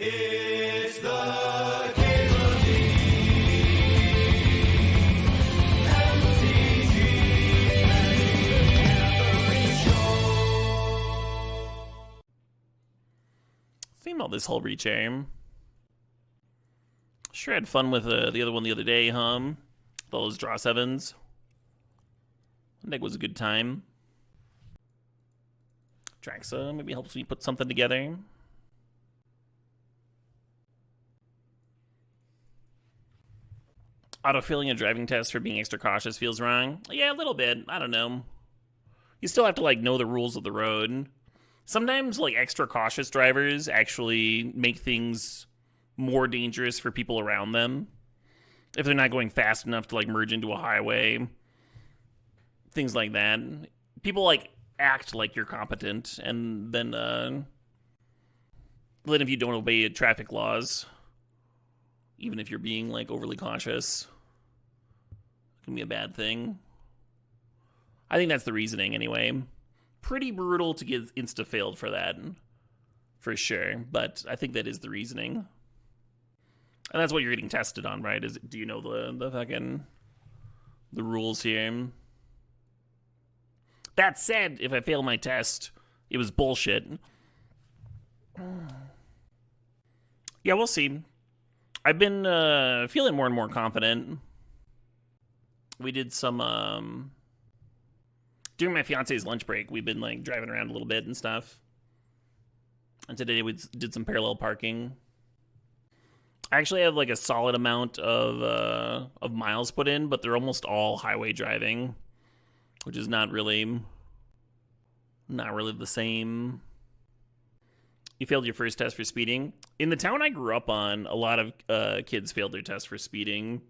It's the Cable Thinking about this whole reach aim. Sure had fun with the other one the other day, those draw sevens. I think it was a good time. Traxa maybe helps me put something together. Auto-filling a driving test for being extra cautious feels wrong. Yeah, a little bit. I don't know. You still have to, like, know the rules of the road. Sometimes, like, extra cautious drivers actually make things more dangerous for people around them. If they're not going fast enough to, like, merge into a highway. Things like that. People, like, act like you're competent, and then if you don't obey traffic laws, even if you're being, like, overly cautious, it can be a bad thing. I think that's the reasoning, anyway. Pretty brutal to get insta-failed for that, for sure, but I think that is the reasoning. And that's what you're getting tested on, right? Do you know the fucking the rules here? That said, if I fail my test, it was bullshit. Yeah, we'll see. I've been feeling more and more confident. We did some during my fiance's lunch break. We've been like driving around a little bit and stuff. And today we did some parallel parking. I actually have like a solid amount of miles put in, but they're almost all highway driving, which is not really the same. You failed your first test for speeding. In the town I grew up on, a lot of kids failed their test for speeding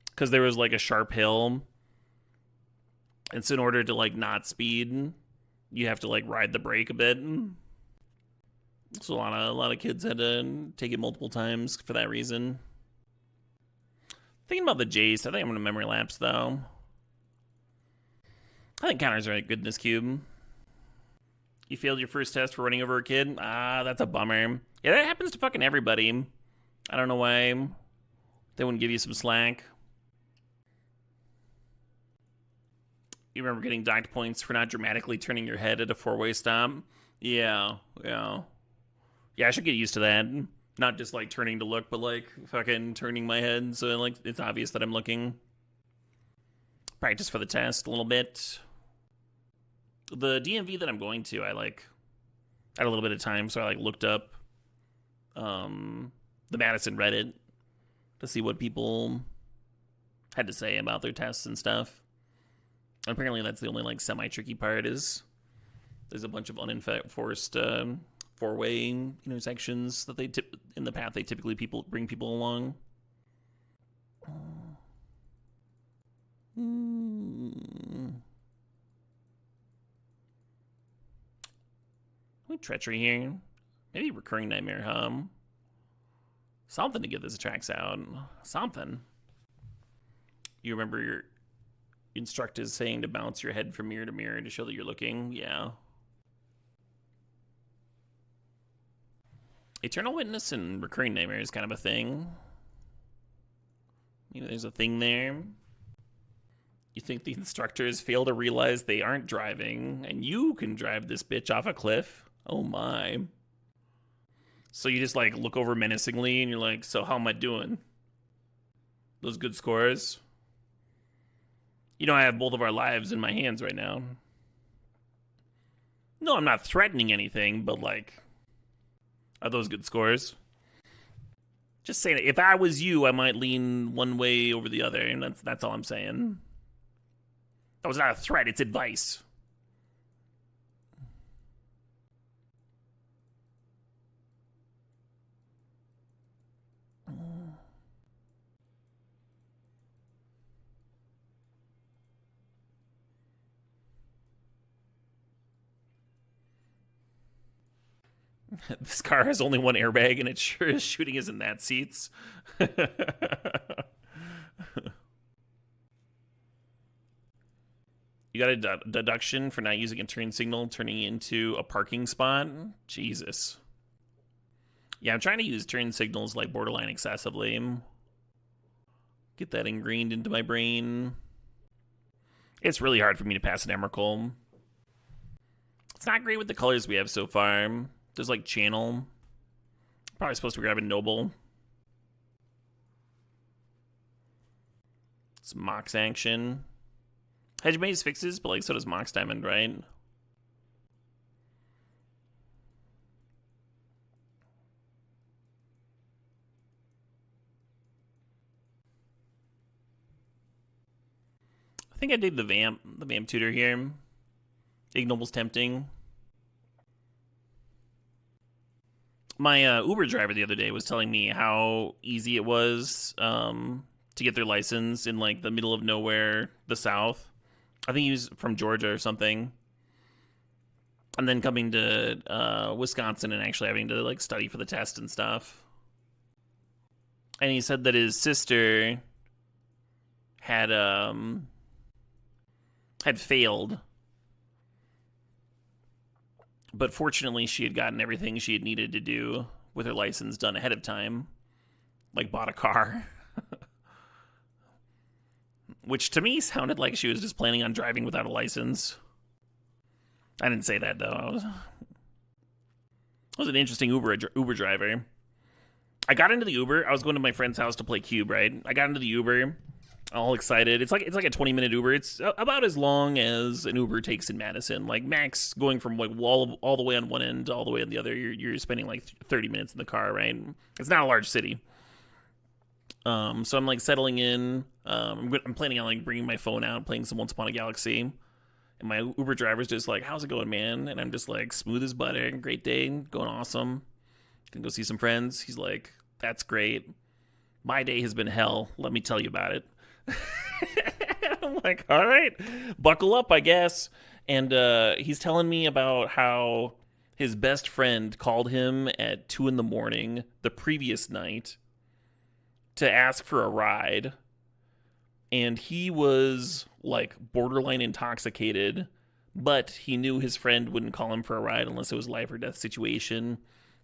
because there was like a sharp hill, and so in order to like not speed, you have to like ride the brake a bit. So a lot of kids had to take it multiple times for that reason. Thinking about the Jace, I think I'm gonna memory lapse though. I think counters are good in this cube. You failed your first test for running over a kid? Ah, that's a bummer. Yeah, that happens to fucking everybody. I don't know why they wouldn't give you some slack. You remember getting docked points for not dramatically turning your head at a four-way stop? Yeah. Yeah, I should get used to that. Not just, like, turning to look, but, like, fucking turning my head so, like, it's obvious that I'm looking. Practice for the test a little bit. The DMV that I'm going to, I had a little bit of time, so I looked up the Madison Reddit to see what people had to say about their tests and stuff. And apparently that's the only semi-tricky part is there's a bunch of unenforced four-way intersections that they in the path they typically bring people along. Treachery here. Maybe recurring nightmare, something to get this tracks out. Something. You remember your instructors saying to bounce your head from mirror to mirror to show that you're looking? Yeah. Eternal Witness and recurring nightmare is kind of a thing. Maybe there's a thing there. You think the instructors fail to realize they aren't driving, and you can drive this bitch off a cliff? Oh my. So you just look over menacingly and you're like, so how am I doing? Those good scores? You know, I have both of our lives in my hands right now. No, I'm not threatening anything, but are those good scores? Just saying, if I was you, I might lean one way over the other, and that's all I'm saying. That was not a threat, it's advice. This car has only one airbag, and it sure is shooting us in that seats. You got a deduction for not using a turn signal, turning into a parking spot? Jesus. Yeah, I'm trying to use turn signals like borderline excessively. Get that ingrained into my brain. It's really hard for me to pass an Emrakul. It's not great with the colors we have so far. There's like Channel. Probably supposed to be grabbing Noble. It's Mox Action. Hedge Maze fixes, but like so does Mox Diamond, right? I think I dig the Vamp Tutor here. Ignoble's tempting. My Uber driver the other day was telling me how easy it was to get their license in like the middle of nowhere, the South. I think he was from Georgia or something. And then coming to Wisconsin and actually having to like study for the test and stuff. And he said that his sister had failed, but fortunately she had gotten everything she had needed to do with her license done ahead of time, like bought a car. Which to me sounded like she was just planning on driving without a license. I didn't say that though. I was an interesting Uber driver. I got into the Uber. I was going to my friend's house to play Cube, right? I got into the Uber, all excited. It's like a 20-minute Uber. It's about as long as an Uber takes in Madison. Like max going from like all the way on one end to all the way on the other. You're spending like 30 minutes in the car, right? It's not a large city. So I'm like settling in. I'm planning on like bringing my phone out, playing some Once Upon a Galaxy. And my Uber driver's just like, "How's it going, man?" And I'm just like, "Smooth as butter. Great day. Going awesome. Gonna go see some friends." He's like, "That's great. My day has been hell. Let me tell you about it." I'm like, "All right, buckle up, I guess." And he's telling me about how his best friend called him at 2 a.m. the previous night to ask for a ride. And he was like borderline intoxicated, but he knew his friend wouldn't call him for a ride unless it was life or death situation.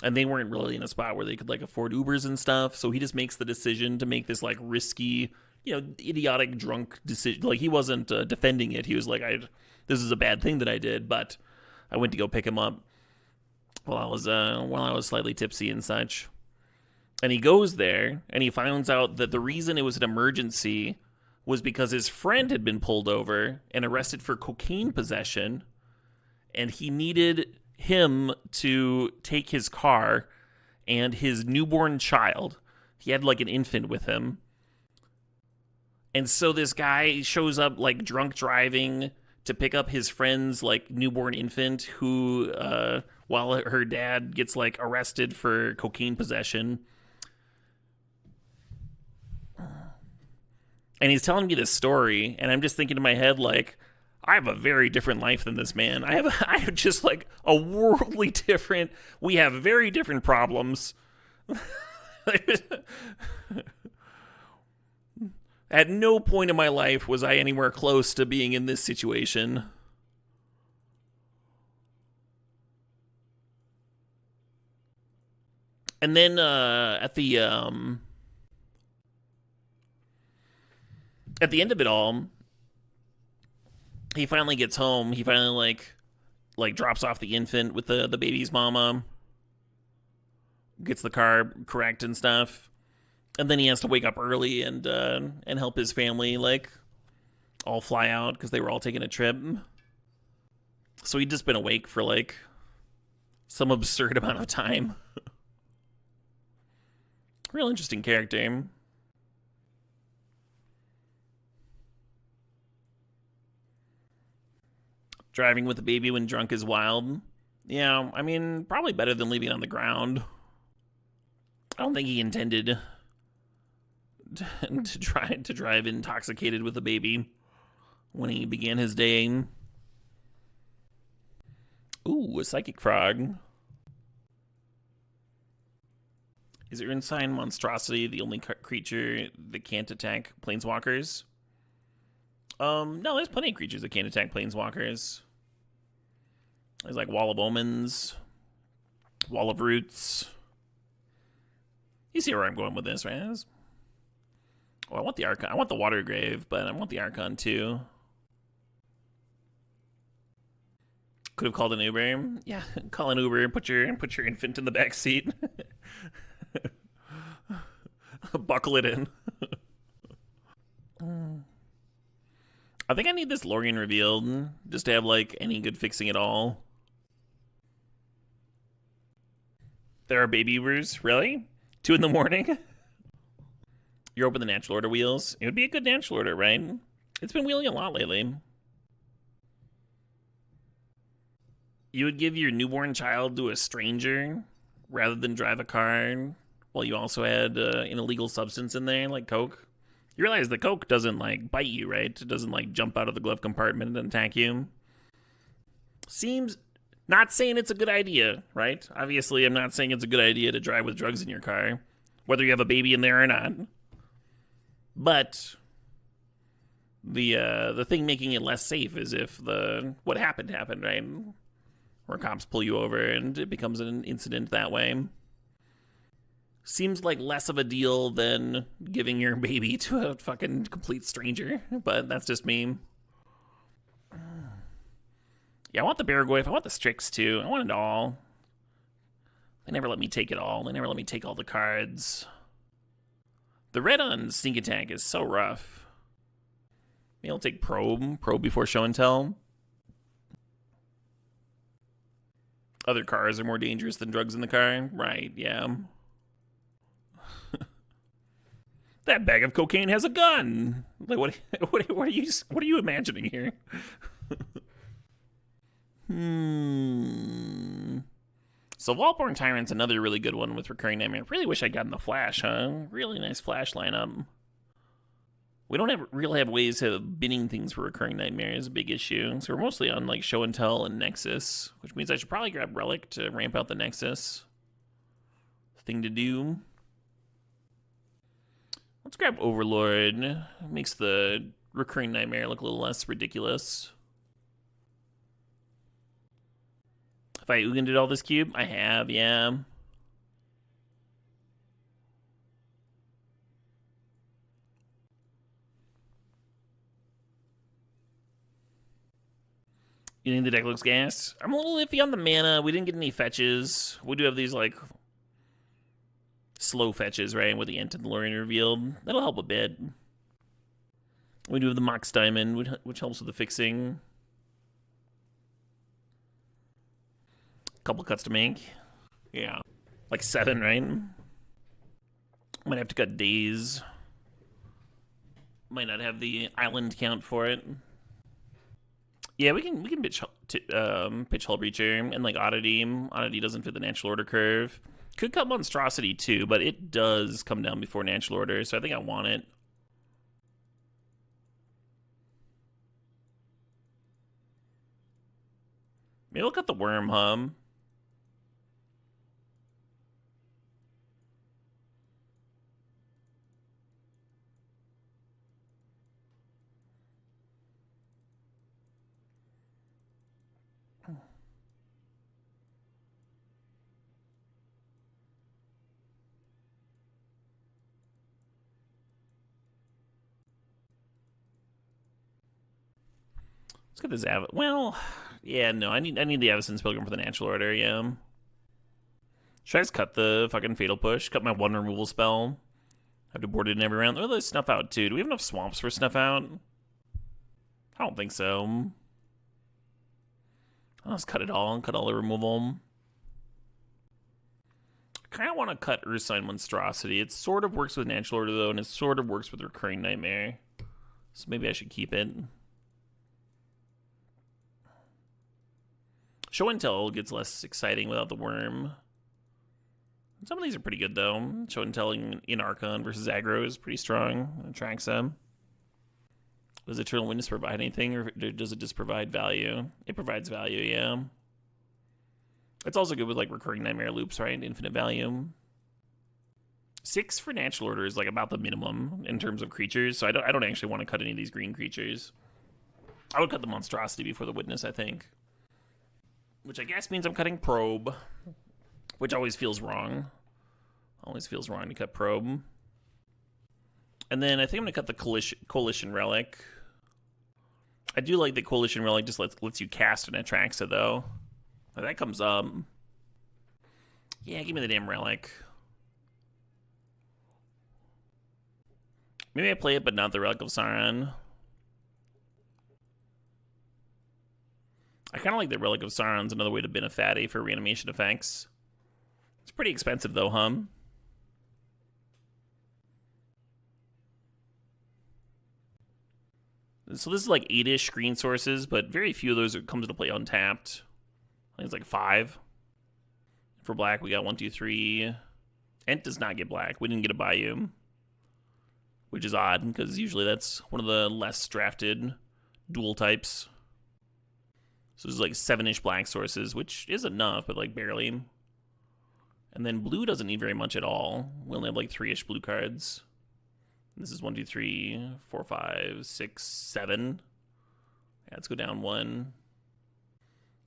And they weren't really in a spot where they could like afford Ubers and stuff. So he just makes the decision to make this like risky, idiotic drunk decision. Like he wasn't defending it. He was like, this is a bad thing that I did, but I went to go pick him up while I was slightly tipsy and such. And he goes there and he finds out that the reason it was an emergency was because his friend had been pulled over and arrested for cocaine possession, and he needed him to take his car and his newborn child. He had like an infant with him. And so this guy shows up like drunk driving to pick up his friend's like newborn infant who, while her dad gets like arrested for cocaine possession. And he's telling me this story, and I'm just thinking in my head, like, I have a very different life than this man. I have just like a worldly different. We have very different problems. At no point in my life was I anywhere close to being in this situation. And then at the end of it all, he finally gets home. He finally like drops off the infant with the baby's mama, gets the car correct and stuff, and then he has to wake up early and help his family like all fly out because they were all taking a trip. So he'd just been awake for like some absurd amount of time. Real interesting character. Driving with a baby when drunk is wild. Yeah, I mean, probably better than leaving it on the ground. I don't think he intended to drive intoxicated with a baby when he began his day. Ooh, a psychic frog. Is Urnsign Monstrosity the only creature that can't attack planeswalkers? No, there's plenty of creatures that can't attack planeswalkers. There's like Wall of Omens, Wall of Roots. You see where I'm going with this, right? Oh, I want the Archon. I want the Water Grave, but I want the Archon too. Could have called an Uber. Yeah, call an Uber and put your infant in the back seat. Buckle it in. I think I need this Lorien revealed just to have like any good fixing at all. There are baby Ubers, really? 2 in the morning? You're open the natural order wheels. It would be a good natural order, right? It's been wheeling a lot lately. You would give your newborn child to a stranger rather than drive a car while you also had an illegal substance in there, like coke. You realize the coke doesn't like bite you, right? It doesn't like jump out of the glove compartment and attack you. Seems, not saying it's a good idea, right? Obviously, I'm not saying it's a good idea to drive with drugs in your car, whether you have a baby in there or not. But the thing making it less safe is if what happened, right? Where cops pull you over and it becomes an incident that way. Seems like less of a deal than giving your baby to a fucking complete stranger, but that's just me. Yeah, I want the Baragorf. I want the Strix too. I want it all. They never let me take it all. They never let me take all the cards. The red on Sneak Attack is so rough. Maybe I'll take Probe before Show and Tell. Other cars are more dangerous than drugs in the car. Right, yeah. That bag of cocaine has a gun. Like, what are you imagining here? So Wallborn Tyrant's another really good one with Recurring Nightmare. Really wish I'd gotten the Flash, huh? Really nice Flash lineup. We don't really have ways of bidding things for Recurring Nightmare is a big issue. So we're mostly on like Show and Tell and Nexus, which means I should probably grab Relic to ramp out the Nexus. Thing to do. Let's grab Overlord. It makes the Recurring Nightmare look a little less ridiculous. Have I Uganded all this cube? I have, yeah. You think the deck looks gas? I'm a little iffy on the mana. We didn't get any fetches. We do have these, like, slow fetches, right? With the Ent and the Lorien revealed. That'll help a bit. We do have the Mox Diamond, which helps with the fixing. Couple cuts to make. Yeah. Like 7, right? Might have to cut Days. Might not have the island count for it. Yeah, we can pitch Hull Breacher and like Oddity. Oddity doesn't fit the natural order curve. Could cut Monstrosity too, but it does come down before natural order, so I think I want it. Maybe we'll cut the Worm, huh? Let's get this well, yeah, no, I need the Avacyn's Pilgrim for the natural order, yeah. Should I just cut the fucking Fatal Push? Cut my 1 removal spell? Have to board it in every round? Oh, let's Snuff Out too. Do we have enough swamps for Snuff Out? I don't think so. I'll just cut it all and cut all the removal. I kind of want to cut Ursine Monstrosity. It sort of works with natural order though, and it sort of works with Recurring Nightmare. So maybe I should keep it. Show and Tell gets less exciting without the Worm. Some of these are pretty good, though. Show and Telling in Archon versus aggro is pretty strong. It tracks them. Does Eternal Witness provide anything, or does it just provide value? It provides value, yeah. It's also good with, like, Recurring Nightmare loops, right? Infinite value. 6 for natural order is, like, about the minimum in terms of creatures, so I don't actually want to cut any of these green creatures. I would cut the Monstrosity before the Witness, I think. Which I guess means I'm cutting Probe, which always feels wrong. Always feels wrong to cut Probe. And then I think I'm going to cut the Coalition Relic. I do like the Coalition Relic, just lets you cast an Atraxa, though. If that comes up. Yeah, give me the damn Relic. Maybe I play it, but not the Relic of Sauron. I kind of like the Relic of Sauron's another way to bin a fatty for reanimation effects. It's pretty expensive, though, huh? So this is like 8-ish screen sources, but very few of those comes into play untapped. I think it's like 5. For black, we got 1, 2, 3. Ent does not get black. We didn't get a Bayou, which is odd, because usually that's one of the less drafted dual types. So there's like 7-ish black sources, which is enough, but like barely. And then blue doesn't need very much at all. We only have like 3-ish blue cards. This is 1, 2, 3, 4, 5, 6, 7. Yeah, let's go down 1.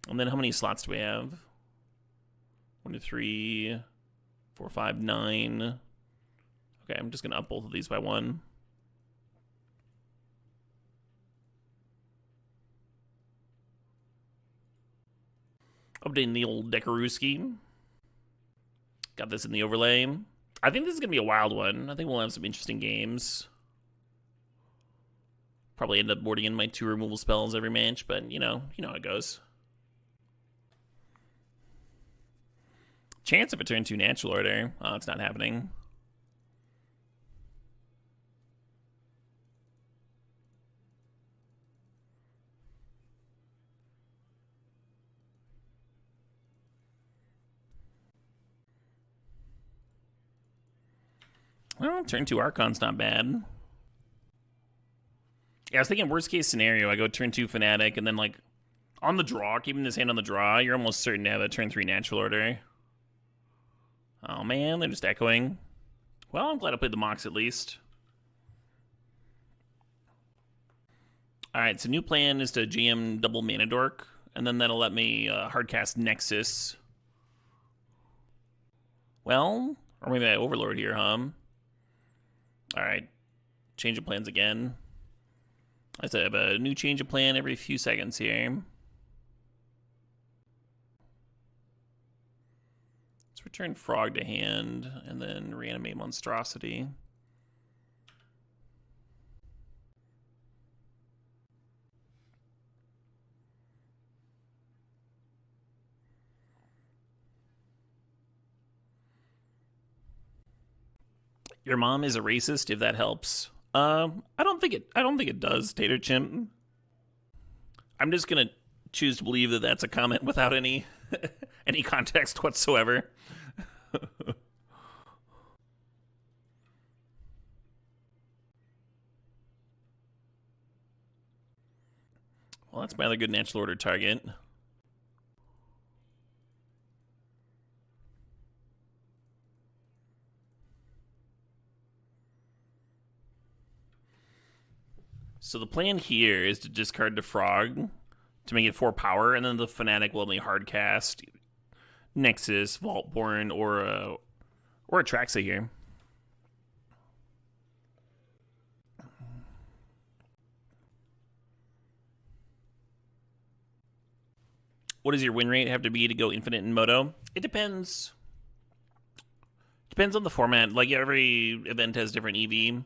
And then how many slots do we have? 1, 2, 3, 4, 5, 9. Okay, I'm just going to up both of these by 1. Updating the old Dekarooski. Got this in the overlay. I think this is going to be a wild one. I think we'll have some interesting games. Probably end up boarding in my 2 removal spells every match, but you know how it goes. Chance of a turn 2 natural order. Oh, it's not happening. Well, turn 2 Archon's not bad. Yeah, I was thinking worst case scenario, I go turn 2 Fanatic, and then like on the draw, keeping this hand on the draw, you're almost certain to have a turn 3 natural order. Oh man, they're just echoing. Well, I'm glad I played the Mox at least. Alright, so new plan is to GM double Mana Dork, and then that'll let me hardcast Nexus. Well, or maybe I Overlord here, huh? Alright, change of plans again. I have a new change of plan every few seconds here. Let's return Frog to hand, and then reanimate Monstrosity. Your mom is a racist, if that helps. I don't think it does, Tater Chimp. I'm just gonna choose to believe that that's a comment without any any context whatsoever. Well, that's my other good natural order target. So the plan here is to discard the Frog to make it 4 power, and then the Fanatic will only hardcast Nexus, Vaultborn, or Atraxa here. What does your win rate have to be to go infinite in Moto? It depends. Depends on the format. Like every event has different EV.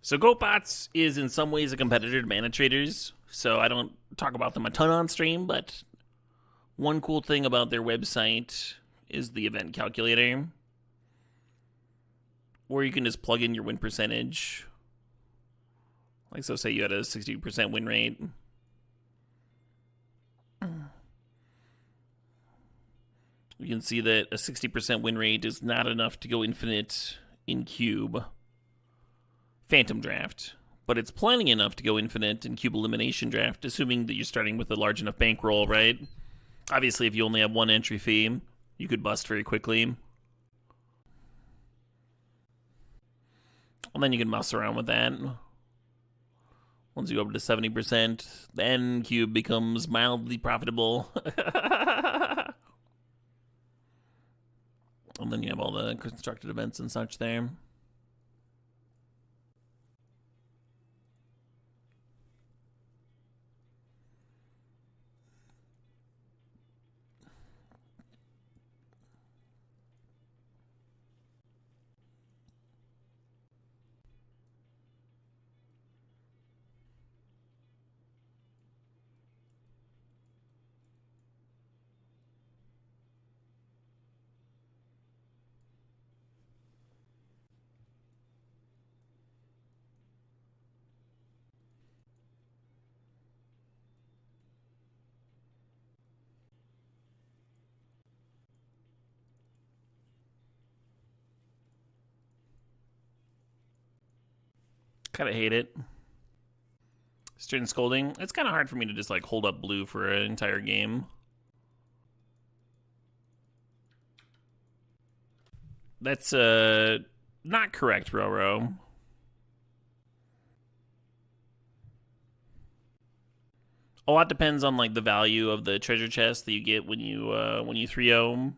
So GoatBots is in some ways a competitor to Mana Traders, so I don't talk about them a ton on stream, but one cool thing about their website is the event calculator, where you can just plug in your win percentage. Like, so say you had a 60% win rate. You can see that a 60% win rate is not enough to go infinite in Cube Phantom Draft, but it's plenty enough to go infinite in Cube Elimination Draft, assuming that you're starting with a large enough bankroll, right? Obviously, if you only have 1 entry fee, you could bust very quickly. And then you can mess around with that. Once you go up to 70%, the N cube becomes mildly profitable. And then you have all the constructed events and such there. Kind of hate it. Straight and scolding. It's kind of hard for me to just like hold up blue for an entire game. That's not correct, Roro. A lot depends on like the value of the treasure chest that you get when you 3-0.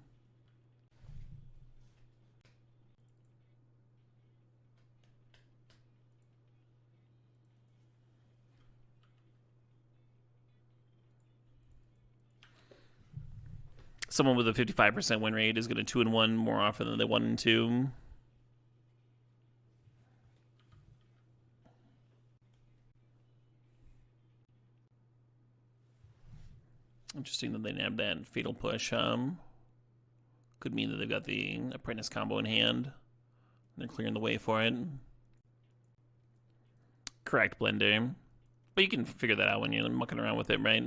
Someone with a 55% win rate is going to 2-1 more often than they 1-2. Interesting that they nabbed that fatal push. Could mean that they've got the apprentice combo in hand. They're clearing the way for it. Correct, Blender. But you can figure that out when you're mucking around with it, right?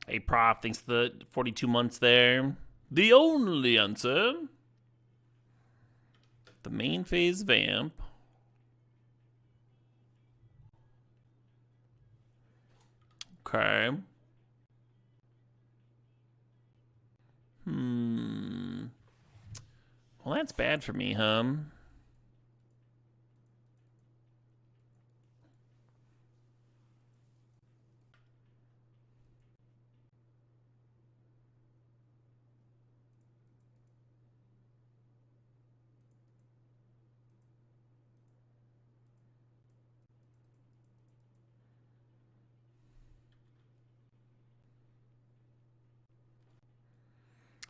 Hey, Prof, thanks for the 42 months there. The only answer. The main phase vamp. Okay. Well, that's bad for me, huh?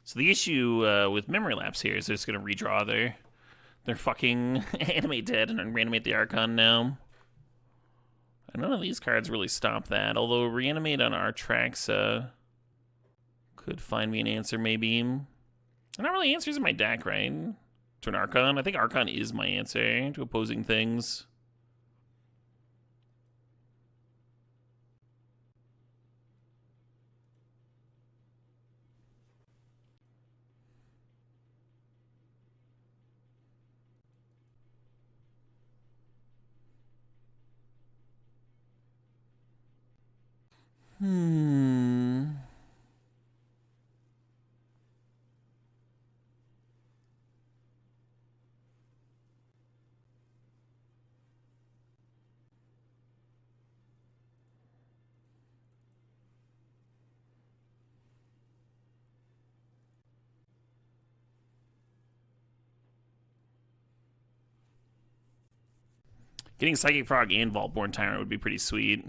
So the issue with memory lapse here is they're just gonna redraw their fucking animate dead and reanimate the Archon now. And none of these cards really stop that. Although reanimate on our tracks could find me an answer maybe. They're not really answers in my deck, right? To an Archon. I think Archon is my answer to opposing things. Getting Psychic Frog and Vaultborn Tyrant would be pretty sweet.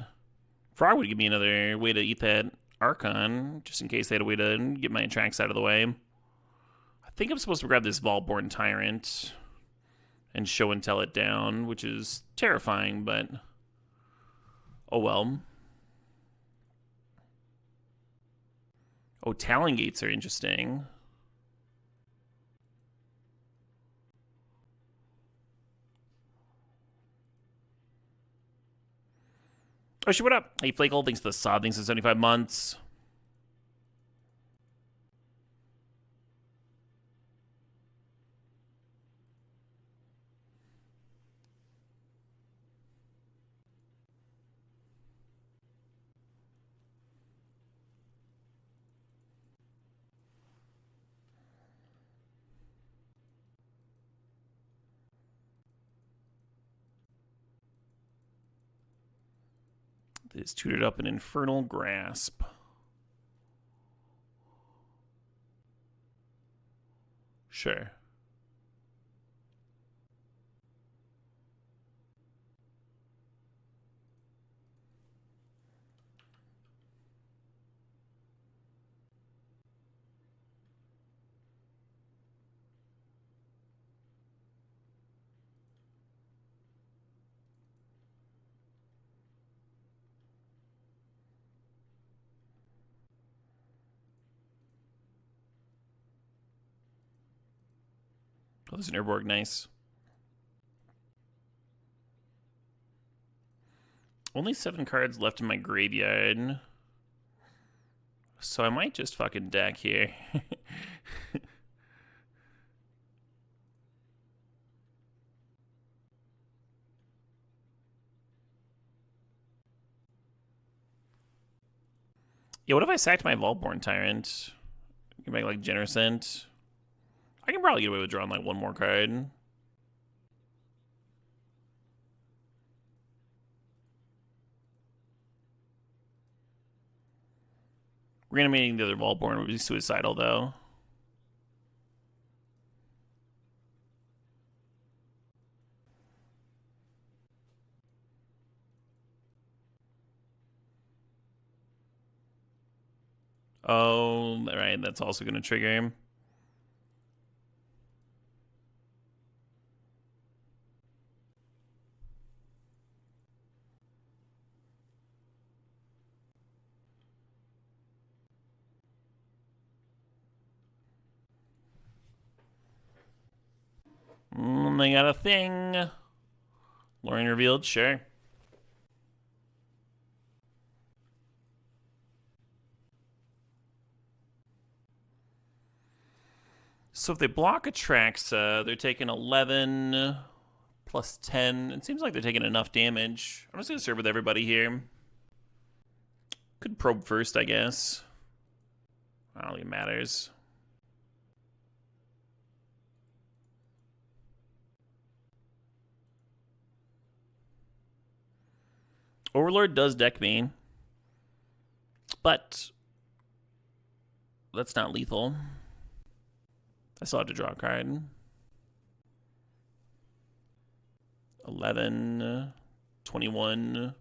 Frog would give me another way to eat that Archon, just in case they had a way to get my Attrax out of the way. I think I'm supposed to grab this Vaultborn Tyrant and show and tell it down, which is terrifying, but oh well. Oh, Talon Gates are interesting. Oh shit, what up? Hey, Flakel, thanks for the sub. Thanks for 75 months. This tutored up an Infernal Grasp. Sure. Oh, there's an Airborg, nice. Only 7 cards left in my graveyard. So I might just fucking deck here. Yeah, what if I sacked my Vaultborn Tyrant? I can make like Generosent. I can probably get away with drawing like one more card. Reanimating the other Vaultborn would be suicidal, though. Oh, right, that's also going to trigger him. They got a thing. Lorien revealed, sure. So if they block Atraxa, they're taking 11 plus 10. It seems like they're taking enough damage. I'm just going to serve with everybody here. Could probe first, I guess. I don't think it matters. Overlord does deck me, but that's not lethal. I still have to draw a card. 11, 21.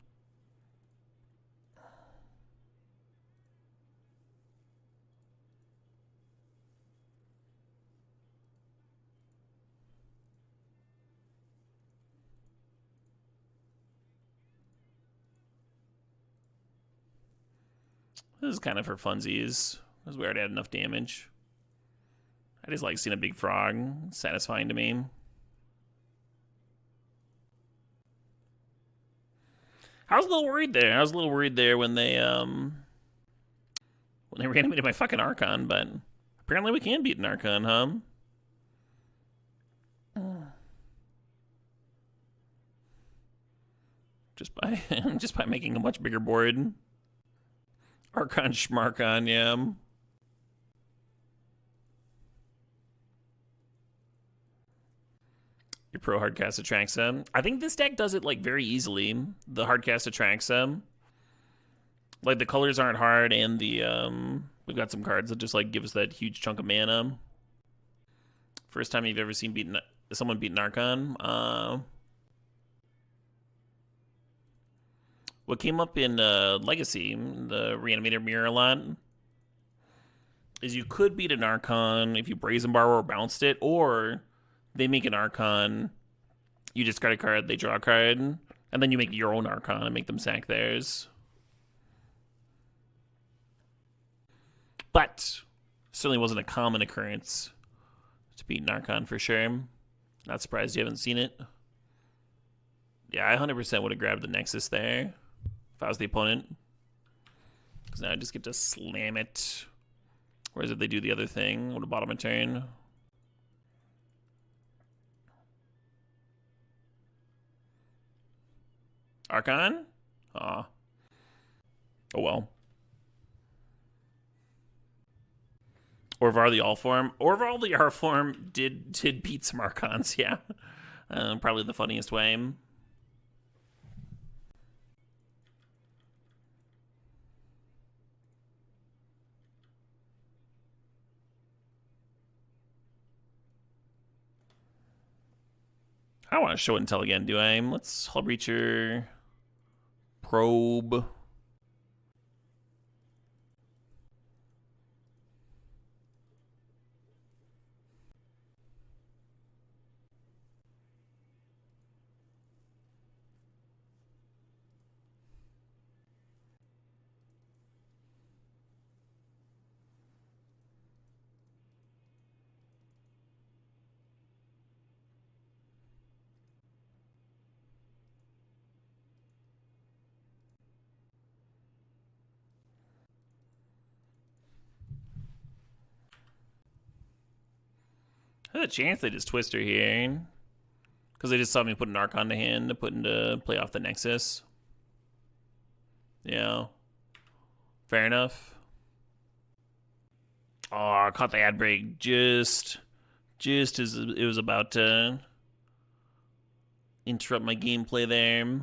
This is kind of for funsies, because we already had enough damage. I just like seeing a big frog. It's satisfying to me. I was a little worried there. When they reanimated my fucking Archon, but apparently we can beat an Archon, huh? Just by making a much bigger board. Archon Schmarkon, yeah. Your pro hardcast Atraxa. I think this deck does it like very easily. The hardcast Atraxa. Like the colors aren't hard, and the we've got some cards that just like give us that huge chunk of mana. First time you've ever seen someone beat an Archon. What came up in Legacy, the reanimator mirror a lot, is you could beat an Archon if you Brazen Bar or bounced it, or they make an Archon, you discard a card, they draw a card, and then you make your own Archon and make them sack theirs. But certainly wasn't a common occurrence to beat an Archon for sure. Not surprised you haven't seen it. Yeah, I 100% would have grabbed the Nexus there if I was the opponent. Because now I just get to slam it. Whereas if they do the other thing, would have bottom a turn. Archon? Aw. Oh well. Orvar the All form. Orvar the R form did beat some Archons, yeah. Probably the funniest way. I don't want to show and tell again, do I? Let's Hull Breacher. Probe. There's a chance they just twist her here. Because they just saw me put an Archon to hand to put into play off the Nexus. Yeah. Fair enough. Oh, I caught the ad break just as it was about to interrupt my gameplay there.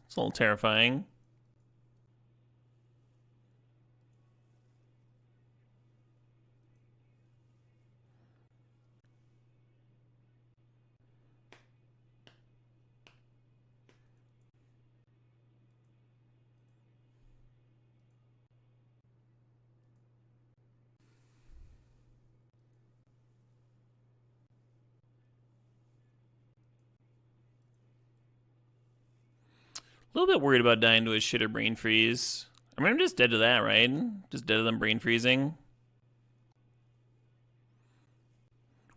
It's a little terrifying. A little bit worried about dying to a shitter brain freeze. I mean, I'm just dead to that, right? Just dead to them brain freezing.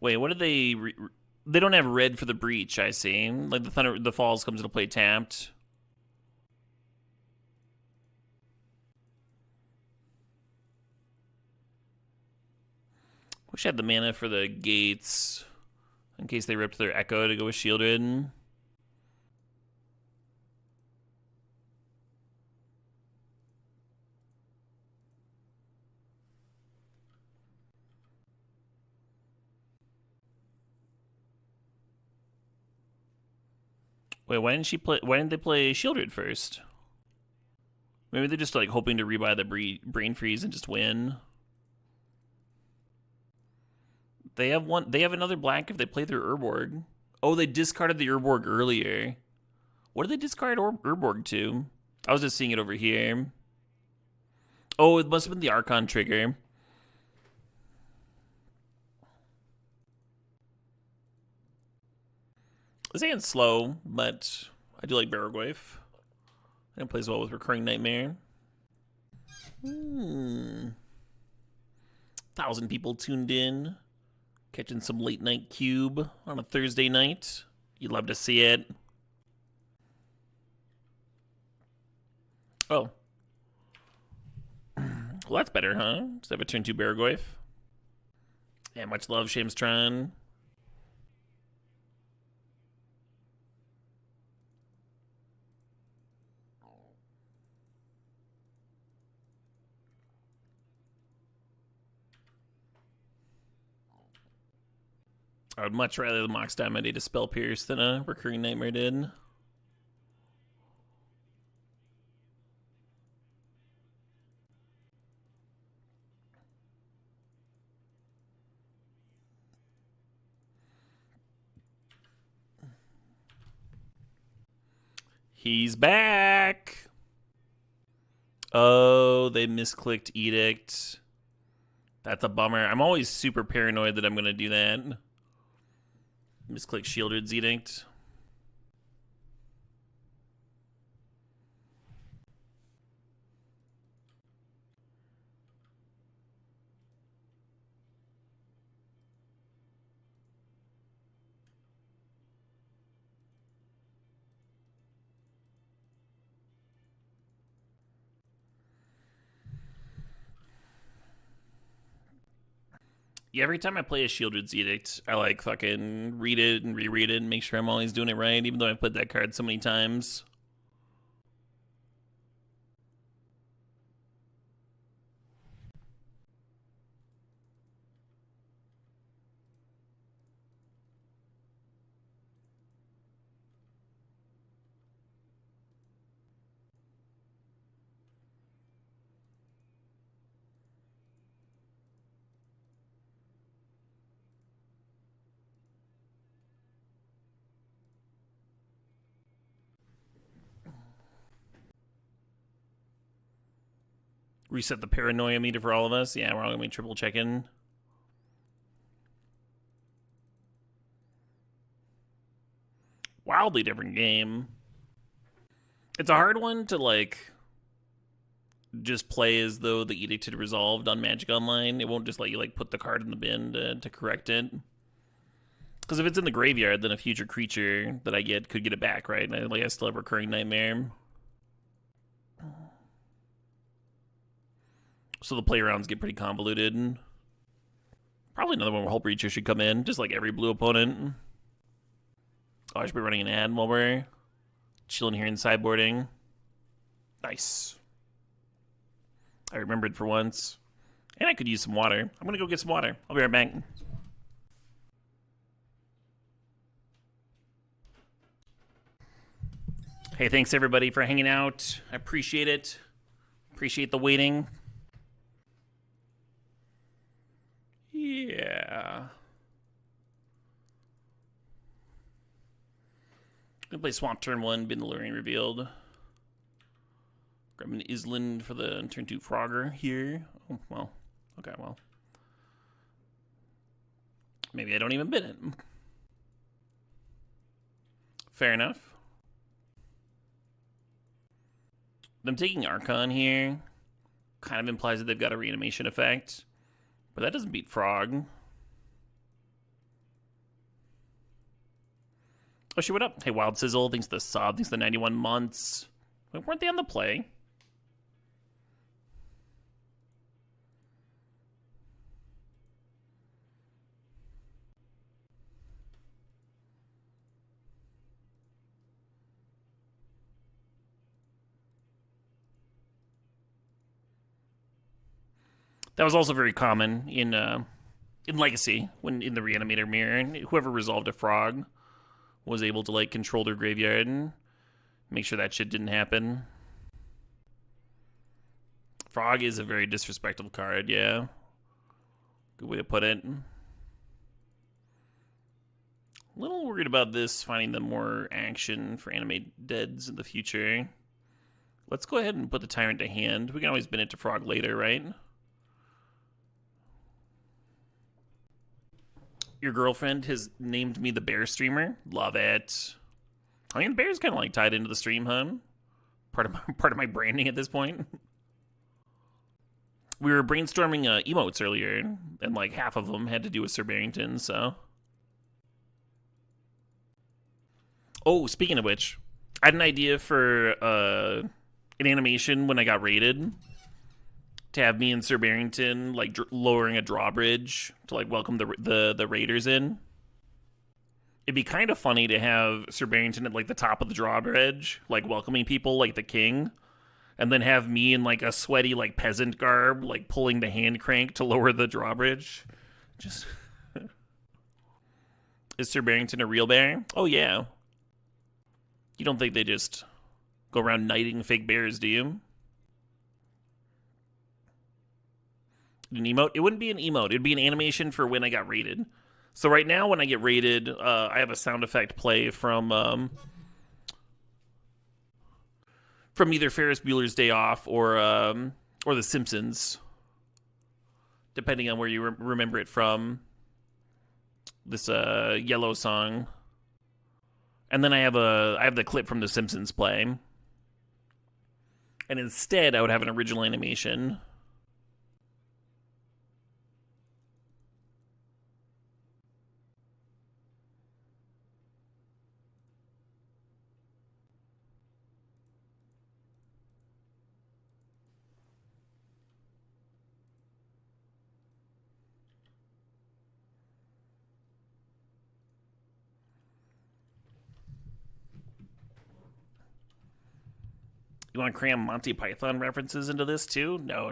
Wait, what did they... They don't have red for the breach, I see. Like, the Falls comes into play tapped. Wish I had the mana for the gates. In case they ripped their Echo to go with Shielded. Wait, why didn't she play? Why didn't they play Shielded first? Maybe they're just like hoping to rebuy the brain freeze and just win. They have one. They have another black if they play their Urborg. Oh, they discarded the Urborg earlier. What did they discard Urborg to? I was just seeing it over here. Oh, it must have been the Archon trigger. This hand's slow, but I do like Barrowgwaif. And it plays well with Recurring Nightmare. 1,000 people tuned in. Catching some late night cube on a Thursday night. You'd love to see it. Oh. Well, that's better, huh? Just have a turn 2 Barrowgwaif. Yeah, much love, Shamestron. I would much rather the Mox Diamond a Spell Pierce than a Recurring Nightmare did. He's back! Oh, they misclicked Edict. That's a bummer. I'm always super paranoid that I'm going to do that. Misclick Shieldred's Edict. Yeah, every time I play a Shieldred's Edict, I like fucking read it and reread it and make sure I'm always doing it right, even though I've played that card so many times. Reset the paranoia meter for all of us. Yeah, we're all going to be triple checking. Wildly different game. It's a hard one to, like, just play as though the Edict had resolved on Magic Online. It won't just let you, like, put the card in the bin to correct it. Because if it's in the graveyard, then a future creature that I get could get it back, right? And I still have Recurring Nightmare. So the play rounds get pretty convoluted. Probably another one where Hull Breacher should come in, just like every blue opponent. Oh, I should be running an ad while we're chilling here in sideboarding. Nice. I remembered for once. And I could use some water. I'm going to go get some water. I'll be right back. Hey, thanks everybody for hanging out. I appreciate it. Appreciate the waiting. Yeah. Gonna play Swamp turn 1, Bin the Luring revealed. Grab an Island for the turn 2 Frogger here. Oh, well. Okay, well. Maybe I don't even bid it. Fair enough. Them taking Archon here kind of implies that they've got a reanimation effect. But that doesn't beat Frog. Oh, shit, what up? Hey, Wild Sizzle thinks the sub, thinks the 91 months. Wait, weren't they on the play? That was also very common in Legacy, when in the Reanimator mirror, and whoever resolved a Frog was able to, like, control their graveyard and make sure that shit didn't happen. Frog is a very disrespectful card, yeah. Good way to put it. A little worried about this, finding them more action for Animate Deads in the future. Let's go ahead and put the Tyrant to hand. We can always bin it to Frog later, right? Your girlfriend has named me the Bear Streamer. Love it. I mean, Bear's kind of like tied into the stream, huh? Part of my branding at this point. We were brainstorming emotes earlier, and like half of them had to do with Sir Barrington, so. Oh, speaking of which, I had an idea for an animation when I got raided. To have me and Sir Barrington, like, lowering a drawbridge to, like, welcome the raiders in. It'd be kind of funny to have Sir Barrington at, like, the top of the drawbridge, like, welcoming people like the king. And then have me in, like, a sweaty, like, peasant garb, like, pulling the hand crank to lower the drawbridge. Just... Is Sir Barrington a real bear? Oh, yeah. You don't think they just go around knighting fake bears, do you? An emote? It wouldn't be an emote. It'd be an animation for when I got raided. So right now, when I get raided, I have a sound effect play from either Ferris Bueller's Day Off or The Simpsons, depending on where you remember it from. This yellow song, and then I have the clip from The Simpsons play, and instead I would have an original animation. You want to cram Monty Python references into this too? No.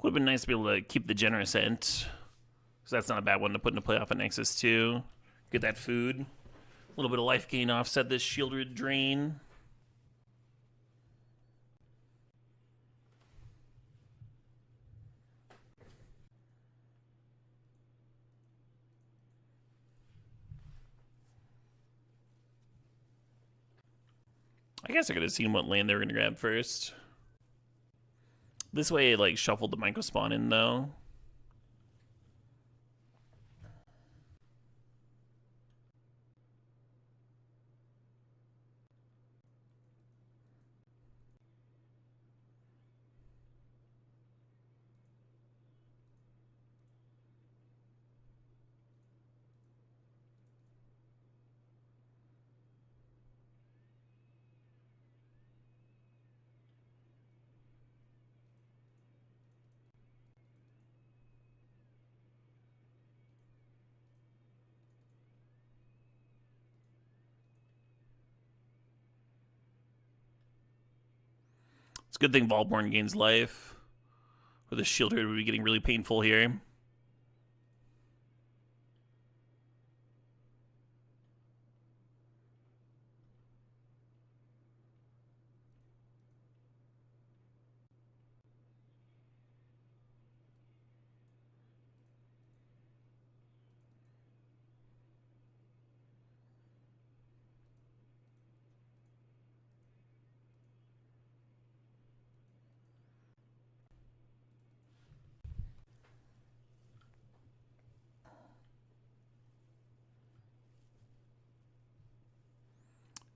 Would have been nice to be able to keep the generous ent, because that's not a bad one to put into play off of Nexus 2. Get that food. A little bit of life gain offset this shielded drain. I guess I could have seen what land they were going to grab first. This way, it, like, shuffled the micro spawn in, though. It's a good thing Volborn gains life. Or the shield here would be getting really painful here.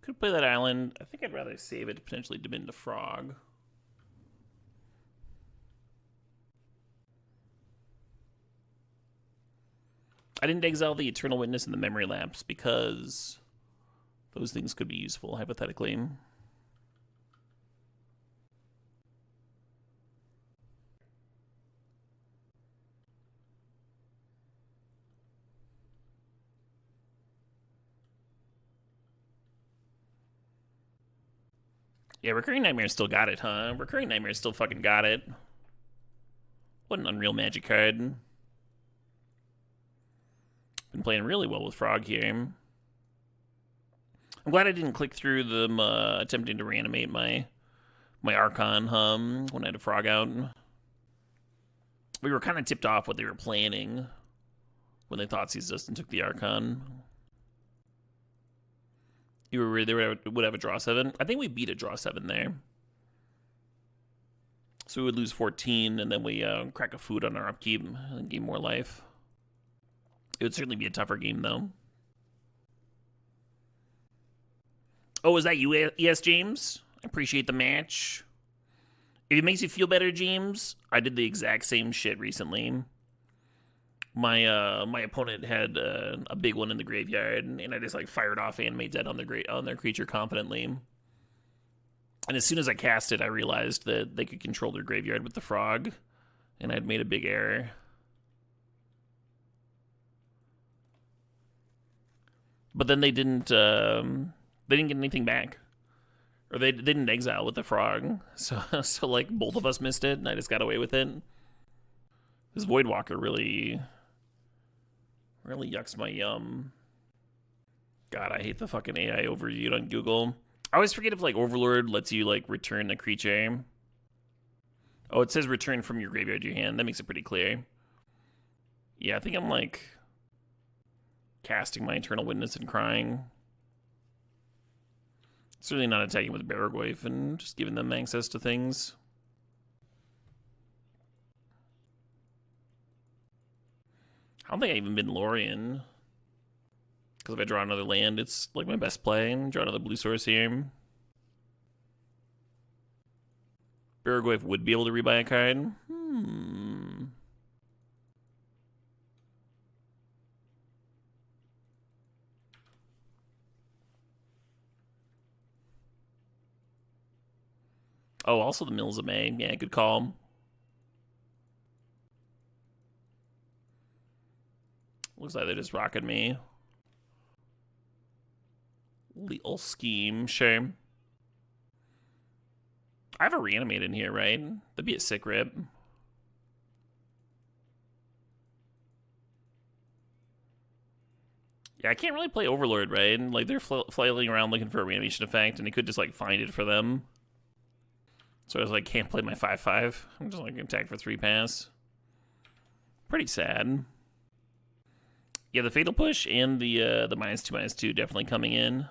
Could play that island. I think I'd rather save it to potentially diminish the frog. I didn't exile the Eternal Witness and the Memory Lapse because those things could be useful, hypothetically. Yeah, Recurring Nightmare still got it, huh? Recurring Nightmare still fucking got it. What an Unreal Magic card. Been playing really well with Frog here. I'm glad I didn't click through them attempting to reanimate my Archon when I had a Frog out. We were kind of tipped off what they were planning when they thought Seized and took the Archon. You were worried they would have a draw 7? I think we beat a draw 7 there. So we would lose 14, and then we crack a food on our upkeep and gain more life. It would certainly be a tougher game, though. Oh, is that you, ES James? I appreciate the match. If it makes you feel better, James, I did the exact same shit recently. My opponent had a big one in the graveyard, and I just like fired off Animate Dead on their creature confidently. And as soon as I cast it, I realized that they could control their graveyard with the frog, and I'd made a big error. But then they didn't get anything back, or they didn't exile with the frog. So like both of us missed it, and I just got away with it. This Voidwalker really yucks my yum. God, I hate the fucking AI overview on Google. I always forget if like Overlord lets you like return a creature. Oh, it says return from your graveyard to your hand. That makes it pretty clear. Yeah, I think I'm like casting my Eternal Witness and crying. Certainly not attacking with Barrowgoyf and just giving them access to things. I don't think I even been Lorien. Because if I draw another land, it's like my best play. And draw another blue source here. Barrowgoyf would be able to rebuy a card. Oh, also the Mills of May. Yeah, good call. Looks like they're just rocking me. Little scheme, sure. I have a reanimate in here, right? That'd be a sick rip. Yeah, I can't really play Overlord, right? Like, they're flailing around looking for a reanimation effect, and he could just, like, find it for them. So I was like, can't play my 5/5. I'm just, like, attack for 3 pass. Pretty sad. Yeah, the Fatal Push and the -2/-2 definitely coming in.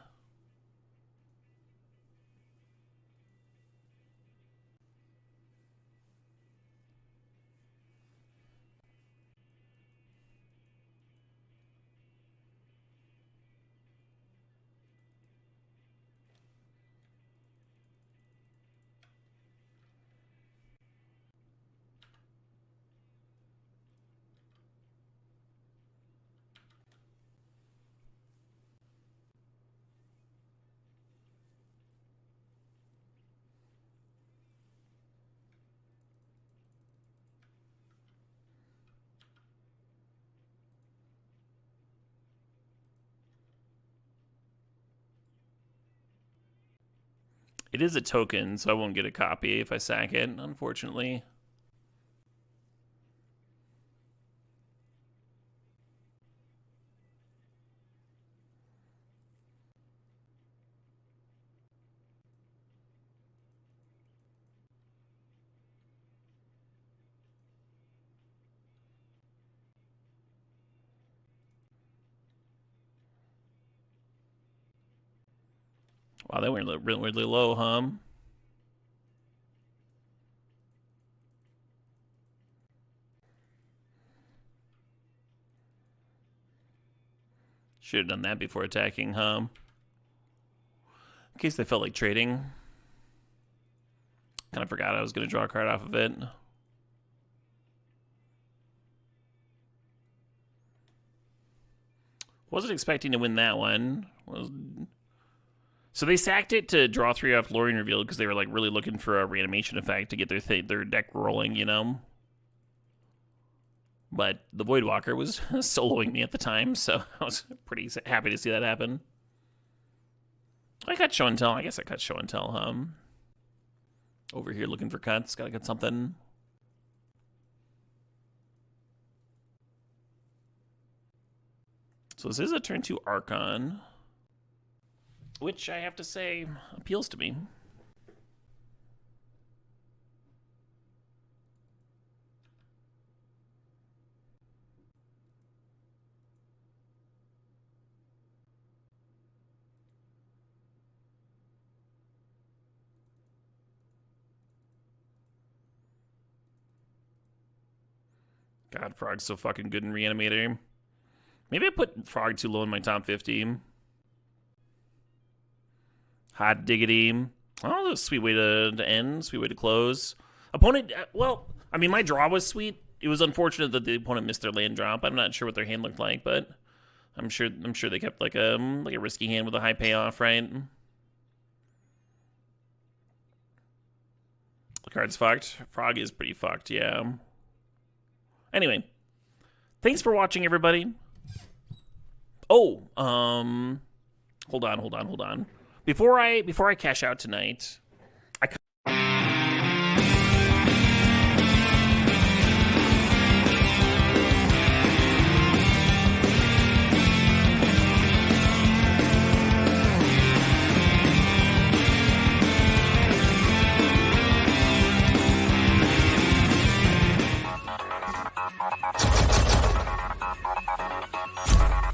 It is a token, so I won't get a copy if I sack it, unfortunately. Wow, they went really low, huh? Should have done that before attacking, huh? In case they felt like trading. Kind of forgot I was going to draw a card off of it. Wasn't expecting to win that one. So they sacked it to draw 3 off Lorien Revealed because they were like really looking for a reanimation effect to get their deck rolling, you know? But the Voidwalker was soloing me at the time, so I was pretty happy to see that happen. I cut Show and Tell. I guess I cut Show and Tell, huh? Over here looking for cuts. Gotta get something. So this is a turn 2 Archon, which I have to say appeals to me. God, Frog's so fucking good in Reanimator. Maybe I put Frog too low in my top 50. Hot diggity. Oh, that's a sweet way to end. Sweet way to close. Opponent, well, I mean, my draw was sweet. It was unfortunate that the opponent missed their land drop. I'm not sure what their hand looked like, but I'm sure they kept like a risky hand with a high payoff, right? The card's fucked. Frog is pretty fucked, yeah. Anyway, thanks for watching, everybody. Oh, hold on. Before I cash out tonight,